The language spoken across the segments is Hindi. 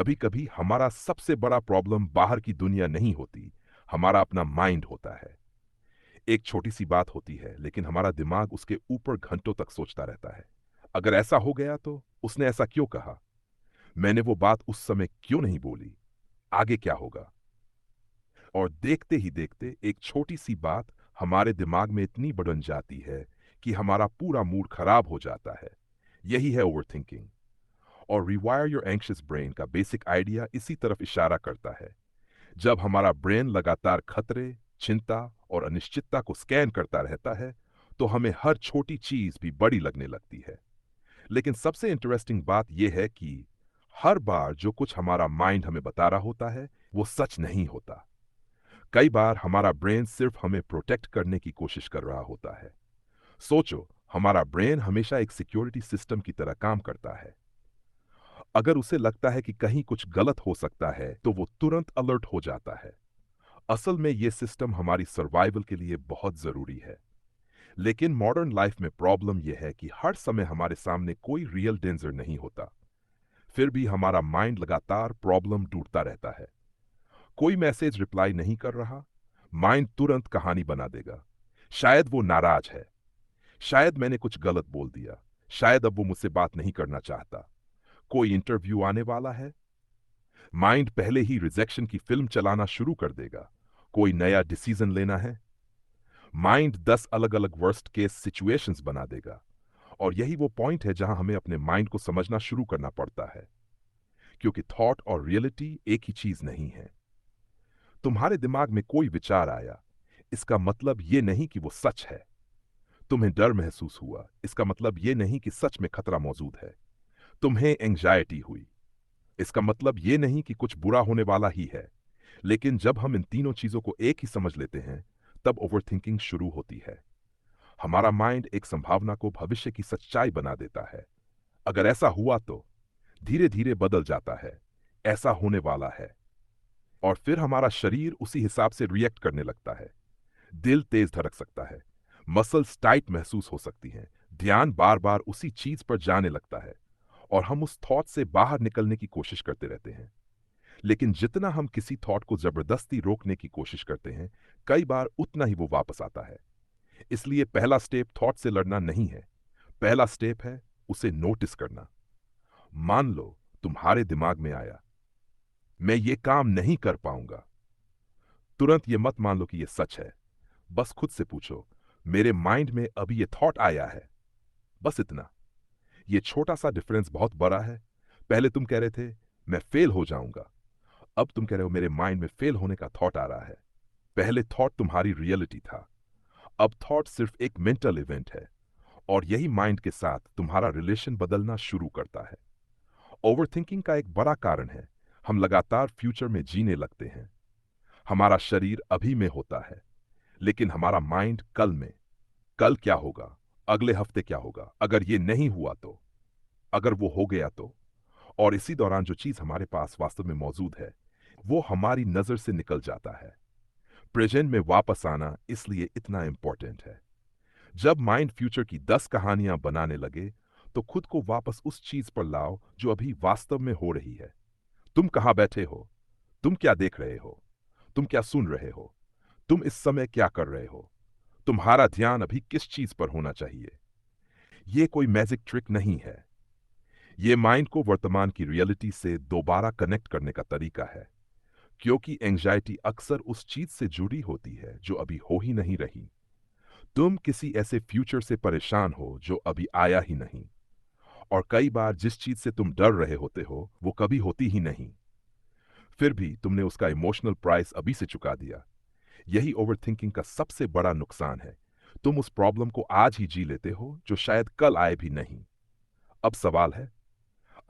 कभी कभी हमारा सबसे बड़ा प्रॉब्लम बाहर की दुनिया नहीं होती, हमारा अपना माइंड होता है। एक छोटी सी बात होती है लेकिन हमारा दिमाग उसके ऊपर घंटों तक सोचता रहता है। अगर ऐसा हो गया तो उसने ऐसा क्यों कहा, मैंने वो बात उस समय क्यों नहीं बोली, आगे क्या होगा। और देखते ही देखते एक छोटी सी बात हमारे दिमाग में इतनी बढ़ जाती है कि हमारा पूरा मूड खराब हो जाता है। यही है ओवरथिंकिंग। और रिवायर योर एंग्शियस ब्रेन का बेसिक आइडिया इसी तरफ इशारा करता है। जब हमारा ब्रेन लगातार खतरे, चिंता और अनिश्चितता को स्कैन करता रहता है तो हमें हर छोटी चीज भी बड़ी लगने लगती है। लेकिन सबसे इंटरेस्टिंग बात यह है कि हर बार जो कुछ हमारा माइंड हमें बता रहा होता है वो सच नहीं होता। कई बार हमारा ब्रेन सिर्फ हमें प्रोटेक्ट करने की कोशिश कर रहा होता है। सोचो, हमारा ब्रेन हमेशा एक सिक्योरिटी सिस्टम की तरह काम करता है। अगर उसे लगता है कि कहीं कुछ गलत हो सकता है तो वो तुरंत अलर्ट हो जाता है। असल में ये सिस्टम हमारी सर्वाइवल के लिए बहुत जरूरी है। लेकिन मॉडर्न लाइफ में प्रॉब्लम यह है कि हर समय हमारे सामने कोई रियल डेंजर नहीं होता। फिर भी हमारा माइंड लगातार प्रॉब्लम ढूंढता रहता है। कोई मैसेज रिप्लाई नहीं कर रहा, माइंड तुरंत कहानी बना देगा। शायद वो नाराज है, शायद मैंने कुछ गलत बोल दिया, शायद अब वो मुझसे बात नहीं करना चाहता। कोई इंटरव्यू आने वाला है, माइंड पहले ही रिजेक्शन की फिल्म चलाना शुरू कर देगा। कोई नया डिसीजन लेना है, माइंड 10 अलग अलग वर्स्ट केस सिचुएशंस बना देगा। और यही वो पॉइंट है जहां हमें अपने माइंड को समझना शुरू करना पड़ता है, क्योंकि थॉट और रियलिटी एक ही चीज नहीं है। तुम्हारे दिमाग में कोई विचार आया, इसका मतलब ये नहीं कि वो सच है। तुम्हें डर महसूस हुआ, इसका मतलब ये नहीं कि सच में खतरा मौजूद है। तुम्हें एंजाइटी हुई, इसका मतलब ये नहीं कि कुछ बुरा होने वाला ही है। लेकिन जब हम इन तीनों चीजों को एक ही समझ लेते हैं तब ओवरथिंकिंग शुरू होती है। हमारा माइंड एक संभावना को भविष्य की सच्चाई बना देता है। अगर ऐसा हुआ तो धीरे धीरे बदल जाता है, ऐसा होने वाला है। और फिर हमारा शरीर उसी हिसाब से रिएक्ट करने लगता है। दिल तेज धड़क सकता है, मसल्स टाइट महसूस हो सकती हैं, ध्यान बार बार उसी चीज पर जाने लगता है और हम उस थॉट से बाहर निकलने की कोशिश करते रहते हैं। लेकिन जितना हम किसी थॉट को जबरदस्ती रोकने की कोशिश करते हैं, कई बार उतना ही वो वापस आता है। इसलिए पहला स्टेप थॉट से लड़ना नहीं है, पहला स्टेप है उसे नोटिस करना। मान लो तुम्हारे दिमाग में आया, मैं ये काम नहीं कर पाऊंगा। तुरंत ये मत मान लो कि ये सच है। बस खुद से पूछो, मेरे माइंड में अभी ये थॉट आया है, बस इतना। ये छोटा सा डिफरेंस बहुत बड़ा है। पहले तुम कह रहे थे मैं फेल हो जाऊंगा, अब तुम कह रहे हो मेरे माइंड में फेल होने का थॉट आ रहा है। पहले थॉट तुम्हारी रियलिटी था, अब थॉट सिर्फ एक मेंटल इवेंट है। और यही माइंड के साथ तुम्हारा रिलेशन बदलना शुरू करता है। ओवरथिंकिंग का एक बड़ा कारण है, हम लगातार फ्यूचर में जीने लगते हैं। हमारा शरीर अभी में होता है, लेकिन हमारा माइंड कल में। कल क्या होगा, अगले हफ्ते क्या होगा, अगर ये नहीं हुआ तो, अगर वो हो गया तो। और इसी दौरान जो चीज हमारे पास वास्तव में मौजूद है वो हमारी नजर से निकल जाता है। प्रेजेंट में वापस आना इसलिए इतना इंपॉर्टेंट है। जब माइंड फ्यूचर की 10 कहानियां बनाने लगे तो खुद को वापस उस चीज पर लाओ जो अभी वास्तव में हो रही है। तुम कहां बैठे हो, तुम क्या देख रहे हो, तुम क्या सुन रहे हो, तुम इस समय क्या कर रहे हो, तुम्हारा ध्यान अभी किस चीज पर होना चाहिए। ये कोई मैजिक ट्रिक नहीं है, ये माइंड को वर्तमान की रियलिटी से दोबारा कनेक्ट करने का तरीका है। क्योंकि एंजाइटी अक्सर उस चीज से जुड़ी होती है जो अभी हो ही नहीं रही। तुम किसी ऐसे फ्यूचर से परेशान हो जो अभी आया ही नहीं। और कई बार जिस चीज से तुम डर रहे होते हो वो कभी होती ही नहीं। फिर भी तुमने उसका इमोशनल प्राइस अभी से चुका दिया। यही ओवरथिंकिंग का सबसे बड़ा नुकसान है। तुम उस प्रॉब्लम को आज ही जी लेते हो जो शायद कल आए भी नहीं। अब सवाल है,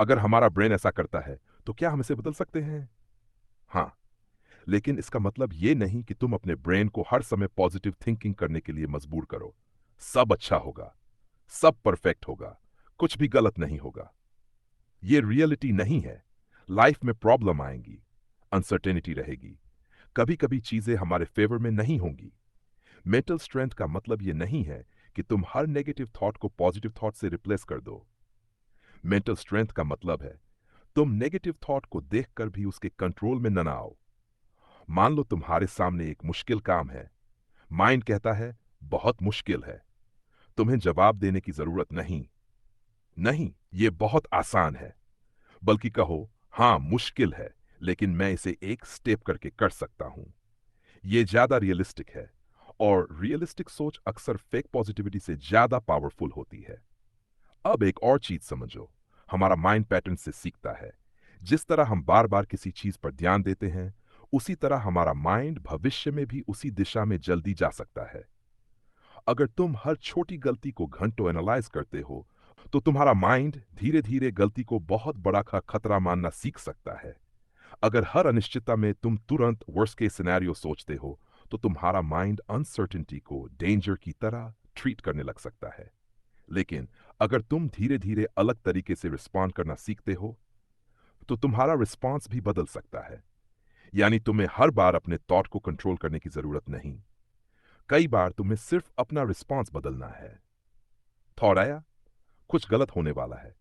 अगर हमारा ब्रेन ऐसा करता है तो क्या हम इसे बदल सकते हैं? हाँ, लेकिन इसका मतलब ये नहीं कि तुम अपने ब्रेन को हर समय पॉजिटिव थिंकिंग करने के लिए मजबूर करो। सब अच्छा होगा, सब परफेक्ट होगा, कुछ भी गलत नहीं होगा। ये रियलिटी नहीं है। लाइफ में प्रॉब्लम आएंगी, अनसर्टेनिटी रहेगी, कभी कभी चीजें हमारे फेवर में नहीं होंगी। मेंटल स्ट्रेंथ का मतलब ये नहीं है कि तुम हर नेगेटिव थॉट को पॉजिटिव थॉट से रिप्लेस कर दो। मेंटल स्ट्रेंथ का मतलब है तुम नेगेटिव थॉट को देखकर भी उसके कंट्रोल में न आओ। मान लो तुम्हारे सामने एक मुश्किल काम है। माइंड कहता है बहुत मुश्किल है, तुम्हें जवाब देने की जरूरत नहीं। नहीं, ये बहुत आसान है। बल्कि कहो, हाँ मुश्किल है, लेकिन मैं इसे एक स्टेप करके कर सकता हूं। ये ज्यादा रियलिस्टिक है। और रियलिस्टिक सोच अक्सर फेक पॉजिटिविटी से ज्यादा पावरफुल होती है। अब एक और चीज समझो, हमारा माइंड पैटर्न से सीखता है। जिस तरह हम बार बार किसी चीज पर ध्यान देते हैं, उसी तरह हमारा माइंड भविष्य में भी उसी दिशा में जल्दी जा सकता है। अगर तुम हर छोटी गलती को घंटों एनालाइज करते हो, तो तुम्हारा माइंड धीरे धीरे गलती को बहुत बड़ा खतरा मानना सीख सकता है। अगर हर अनिश्चितता में तुम तुरंत वर्स्ट केस सिनेरियो सोचते हो, तो तुम्हारा माइंड अनसर्टेनिटी को डेंजर की तरह ट्रीट करने लग सकता है। लेकिन अगर तुम धीरे धीरे अलग तरीके से रिस्पॉन्ड करना सीखते हो, तो तुम्हारा रिस्पॉन्स भी बदल सकता है। यानी तुम्हें हर बार अपने थॉट को कंट्रोल करने की जरूरत नहीं। कई बार तुम्हें सिर्फ अपना रिस्पॉन्स बदलना है। थॉट आया, कुछ गलत होने वाला है,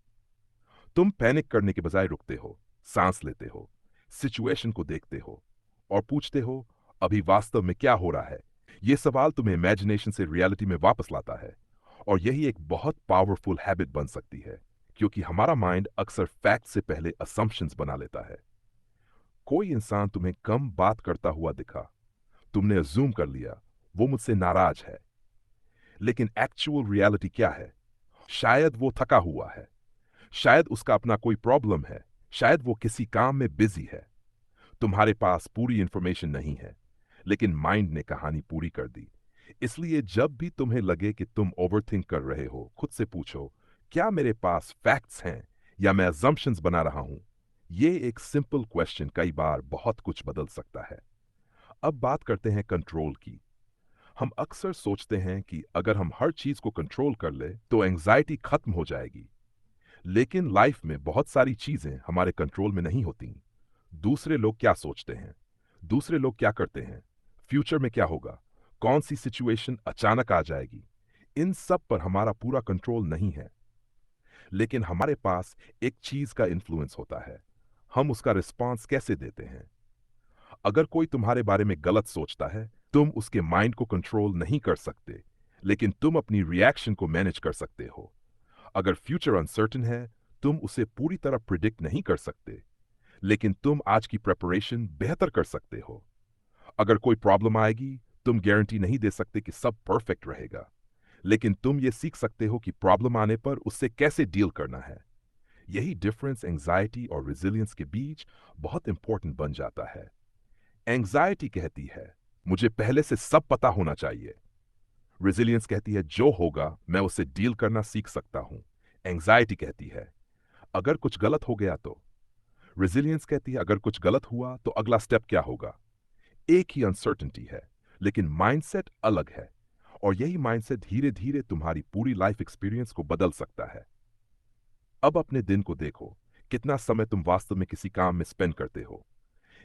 तुम पैनिक करने के बजाय रुकते हो, सांस लेते हो, सिचुएशन को देखते हो और पूछते हो, अभी वास्तव में क्या हो रहा है। यह सवाल तुम्हें इमेजिनेशन से रियलिटी में वापस लाता है। और यही एक बहुत पावरफुल हैबिट बन सकती है, क्योंकि हमारा माइंड अक्सर फैक्ट से पहले असम्पशंस बना लेता है। कोई इंसान तुम्हें कम बात करता हुआ दिखा, तुमने अज्यूम कर लिया वो मुझसे नाराज है। लेकिन एक्चुअल रियलिटी क्या है? शायद वो थका हुआ है, शायद उसका अपना कोई प्रॉब्लम है, शायद वो किसी काम में बिजी है। तुम्हारे पास पूरी इंफॉर्मेशन नहीं है, लेकिन माइंड ने कहानी पूरी कर दी। इसलिए जब भी तुम्हें लगे कि तुम ओवरथिंक कर रहे हो, खुद से पूछो, क्या मेरे पास फैक्ट्स हैं या मैं अजम्पशंस बना रहा हूं? ये एक सिंपल क्वेश्चन कई बार बहुत कुछ बदल सकता है। अब बात करते हैं कंट्रोल की। हम अक्सर सोचते हैं कि अगर हम हर चीज को कंट्रोल कर ले तो एंजाइटी खत्म हो जाएगी। लेकिन लाइफ में बहुत सारी चीजें हमारे कंट्रोल में नहीं होती। दूसरे लोग क्या सोचते हैं, दूसरे लोग क्या करते हैं, फ्यूचर में क्या होगा, कौन सी सिचुएशन अचानक आ जाएगी, इन सब पर हमारा पूरा कंट्रोल नहीं है। लेकिन हमारे पास एक चीज का इन्फ्लुएंस होता है, हम उसका रिस्पॉन्स कैसे देते हैं। अगर कोई तुम्हारे बारे में गलत सोचता है, तुम उसके माइंड को कंट्रोल नहीं कर सकते, लेकिन तुम अपनी रिएक्शन को मैनेज कर सकते हो। अगर फ्यूचर अनसर्टेन है, तुम उसे पूरी तरह प्रिडिक्ट नहीं कर सकते, लेकिन तुम आज की प्रिपरेशन बेहतर कर सकते हो। अगर कोई प्रॉब्लम आएगी, तुम गारंटी नहीं दे सकते कि सब परफेक्ट रहेगा, लेकिन तुम ये सीख सकते हो कि प्रॉब्लम आने पर उससे कैसे डील करना है। यही डिफरेंस एंजाइटी और रेजिलियंस के बीच बहुत इंपॉर्टेंट बन जाता है। एंजाइटी कहती है मुझे पहले से सब पता होना चाहिए। रेजिलियंस कहती है जो होगा मैं उससे डील करना सीख सकता हूं। एंजाइटी कहती है अगर कुछ गलत हो गया तो। रेजिलियंस कहती है अगर कुछ गलत हुआ तो अगला स्टेप क्या होगा। एक ही अनसर्टेनिटी है, लेकिन माइंडसेट अलग है। और यही माइंडसेट धीरे धीरे तुम्हारी पूरी लाइफ एक्सपीरियंस को बदल सकता है। अब अपने दिन को देखो, कितना समय तुम वास्तव में किसी काम में स्पेंड करते हो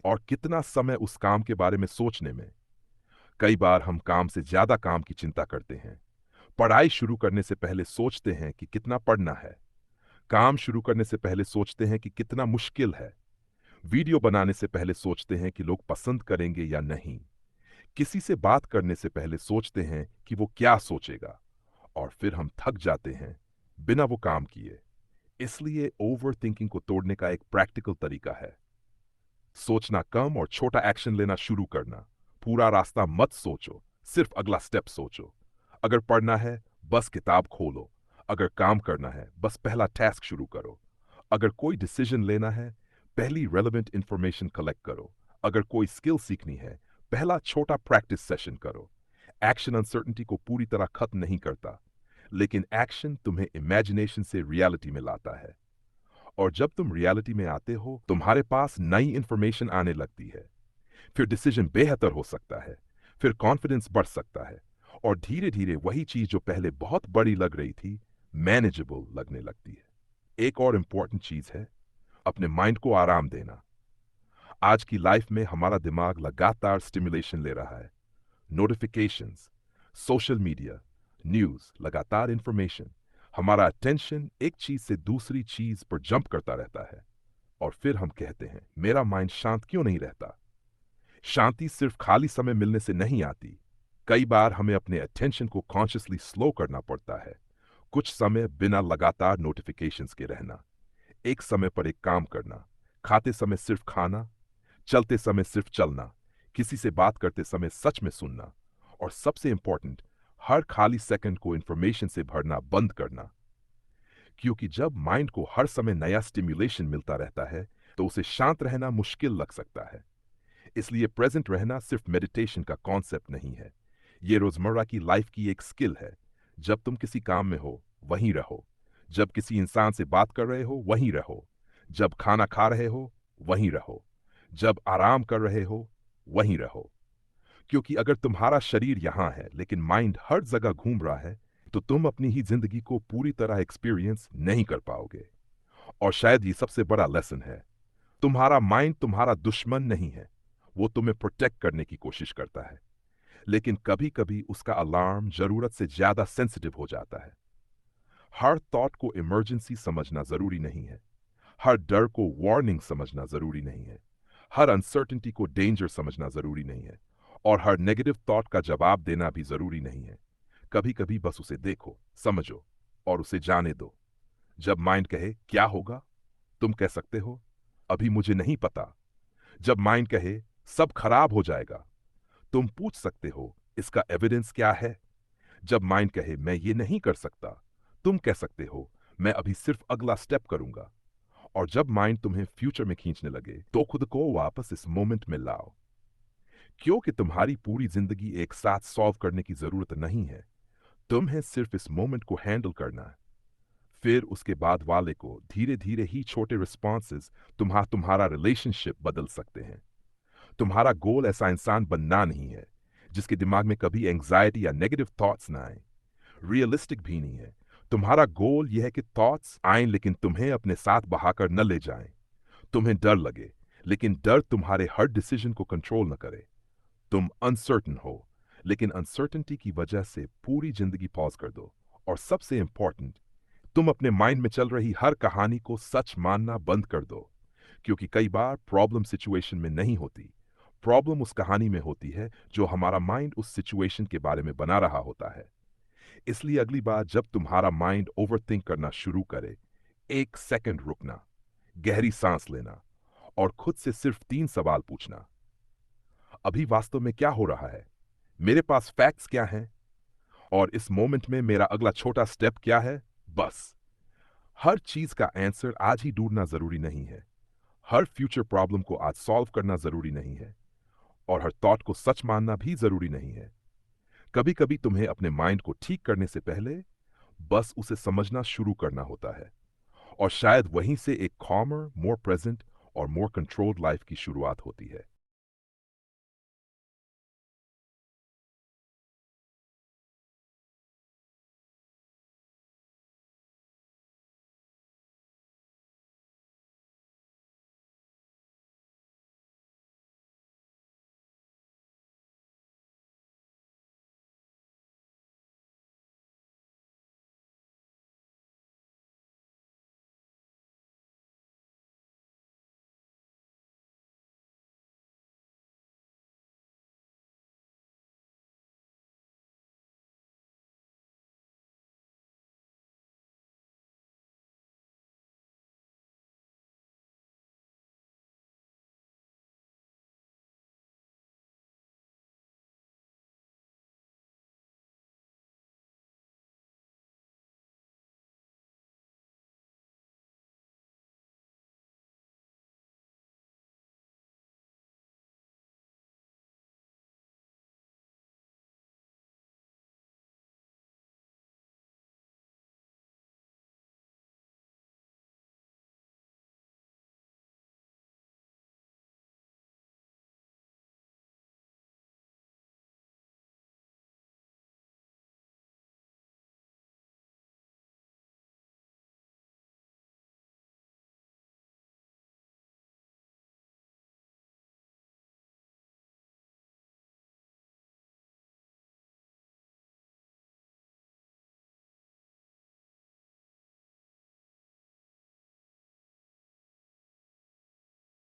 और कितना समय उस काम के बारे में सोचने में। कई बार हम काम से ज्यादा काम की चिंता करते हैं। पढ़ाई शुरू करने से पहले सोचते हैं कि कितना पढ़ना है। काम शुरू करने से पहले सोचते हैं कि कितना मुश्किल है। वीडियो बनाने से पहले सोचते हैं कि लोग पसंद करेंगे या नहीं। किसी से बात करने से पहले सोचते हैं कि वो क्या सोचेगा। और फिर हम थक जाते हैं बिना वो काम किए। इसलिए ओवर थिंकिंग को तोड़ने का एक प्रैक्टिकल तरीका है सोचना कम और छोटा एक्शन लेना शुरू करना। पूरा रास्ता मत सोचो, सिर्फ अगला स्टेप सोचो। अगर पढ़ना है बस किताब खोलो। अगर काम करना है बस पहला टास्क शुरू करो। अगर कोई डिसीजन लेना है पहली रेलेवेंट इंफॉर्मेशन कलेक्ट करो। अगर कोई स्किल सीखनी है पहला छोटा प्रैक्टिस सेशन करो। एक्शन अनसर्टेनिटी को पूरी तरह खत्म नहीं करता, लेकिन एक्शन तुम्हें इमेजिनेशन से रियलिटी में लाता है। और जब तुम रियलिटी में आते हो, तुम्हारे पास नई इंफॉर्मेशन आने लगती है। फिर डिसीजन बेहतर हो सकता है, फिर कॉन्फिडेंस बढ़ सकता है और धीरे धीरे वही चीज जो पहले बहुत बड़ी लग रही थी मैनेजेबल लगने लगती है। एक और इंपॉर्टेंट चीज है अपने माइंड को आराम देना। आज की लाइफ में हमारा दिमाग लगातार स्टिमुलेशन ले रहा है। नोटिफिकेशंस, सोशल मीडिया, न्यूज, लगातार इंफॉर्मेशन। हमारा अटेंशन एक चीज से दूसरी चीज पर जंप करता रहता है। और फिर हम कहते हैं, मेरा माइंड शांत क्यों नहीं रहता? शांति सिर्फ खाली समय मिलने से नहीं आती। कई बार हमें अपने अटेंशन को कॉन्शियसली स्लो करना पड़ता है। कुछ समय बिना लगातार नोटिफिकेशंस के रहना, एक समय पर एक काम करना, खाते समय सिर्फ खाना, चलते समय सिर्फ चलना, किसी से बात करते समय सच में सुनना, और सबसे इंपॉर्टेंट, हर खाली सेकंड को इंफॉर्मेशन से भरना बंद करना। क्योंकि जब माइंड को हर समय नया स्टिम्युलेशन मिलता रहता है तो उसे शांत रहना मुश्किल लग सकता है। इसलिए प्रेजेंट रहना सिर्फ मेडिटेशन का कॉन्सेप्ट नहीं है, ये रोजमर्रा की लाइफ की एक स्किल है। जब तुम किसी काम में हो वहीं रहो, जब किसी इंसान से बात कर रहे हो वहीं रहो, जब खाना खा रहे हो वहीं रहो, जब आराम कर रहे हो वहीं रहो। क्योंकि अगर तुम्हारा शरीर यहां है लेकिन माइंड हर जगह घूम रहा है तो तुम अपनी ही जिंदगी को पूरी तरह एक्सपीरियंस नहीं कर पाओगे। और शायद ये सबसे बड़ा लेसन है, तुम्हारा माइंड तुम्हारा दुश्मन नहीं है। वो तुम्हें प्रोटेक्ट करने की कोशिश करता है, लेकिन कभी कभी उसका अलार्म जरूरत से ज्यादा सेंसिटिव हो जाता है। हर थॉट को इमरजेंसी समझना जरूरी नहीं है, हर डर को वार्निंग समझना जरूरी नहीं है, हर अनसर्टेनिटी को डेंजर समझना जरूरी नहीं है, और हर नेगेटिव थॉट का जवाब देना भी जरूरी नहीं है। कभी कभी बस उसे देखो, समझो और उसे जाने दो। जब माइंड कहे क्या होगा, तुम कह सकते हो अभी मुझे नहीं पता। जब माइंड कहे सब खराब हो जाएगा, तुम पूछ सकते हो इसका एविडेंस क्या है। जब माइंड कहे मैं ये नहीं कर सकता, तुम कह सकते हो मैं अभी सिर्फ अगला स्टेप करूंगा। और जब माइंड तुम्हें फ्यूचर में खींचने लगे तो खुद को वापस इस मोमेंट में लाओ। क्योंकि तुम्हारी पूरी जिंदगी एक साथ सॉल्व करने की जरूरत नहीं है, तुम्हें सिर्फ इस मोमेंट को हैंडल करना है। फिर उसके बाद वाले को धीरे धीरे ही छोटे रिस्पॉन्सेस तुम्हारा रिलेशनशिप बदल सकते हैं। तुम्हारा गोल ऐसा इंसान बनना नहीं है जिसके दिमाग में कभी एंग्जाइटी या नेगेटिव थॉट्स ना आए। रियलिस्टिक भी नहीं है। तुम्हारा गोल यह है कि थॉट्स आए लेकिन तुम्हें अपने साथ बहाकर न ले जाएं। तुम्हें डर लगे लेकिन डर तुम्हारे हर डिसीजन को कंट्रोल न करे। तुम अनसर्टन हो लेकिन अनसर्टेनिटी की वजह से पूरी जिंदगी पॉज कर दो। और सबसे इंपॉर्टेंट, तुम अपने माइंड में चल रही हर कहानी को सच मानना बंद कर दो। क्योंकि कई बार प्रॉब्लम सिचुएशन में नहीं होती, प्रॉब्लम उस कहानी में होती है जो हमारा माइंड उस सिचुएशन के बारे में बना रहा होता है। इसलिए अगली बार जब तुम्हारा माइंड ओवरथिंक करना शुरू करे, एक सेकंड रुकना, गहरी सांस लेना और खुद से सिर्फ 3 सवाल पूछना। अभी वास्तव में क्या हो रहा है? मेरे पास फैक्ट्स क्या हैं? और इस मोमेंट में मेरा अगला छोटा स्टेप क्या है? बस। हर चीज का आंसर आज ही ढूंढना जरूरी नहीं है। हर फ्यूचर प्रॉब्लम को आज सॉल्व करना जरूरी नहीं है। और हर थॉट को सच मानना भी जरूरी नहीं है। कभी कभी तुम्हें अपने माइंड को ठीक करने से पहले बस उसे समझना शुरू करना होता है। और शायद वहीं से एक calmer, मोर प्रेजेंट और मोर कंट्रोल्ड लाइफ की शुरुआत होती है।